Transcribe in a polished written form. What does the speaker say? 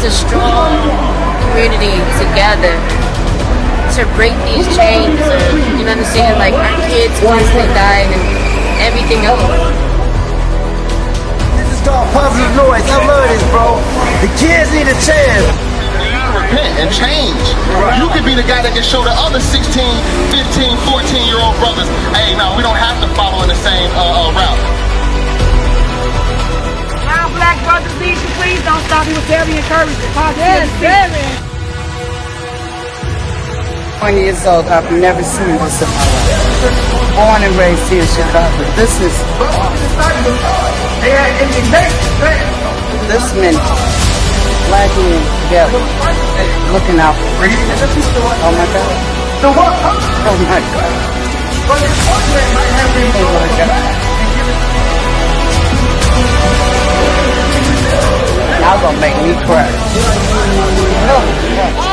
as a strong community together to break these chains of, you know what I'm saying, like our kids constantly dying and everything else. This is called positive noise. I love this, bro. The kids need a chance. Repent and change. You could be the guy that can show the other 16, 15, 14-year-old brothers, hey, no, we don't have to follow in the same route. Now, black brothers, please don't stop. He was very encouraging. Yes, very. 20 years old, I've never seen this in my life. Born and raised here in Chicago. This many black men together, looking out for freedom. Oh my God. Oh my God. Oh my God. Y'all gonna make me cry. Oh,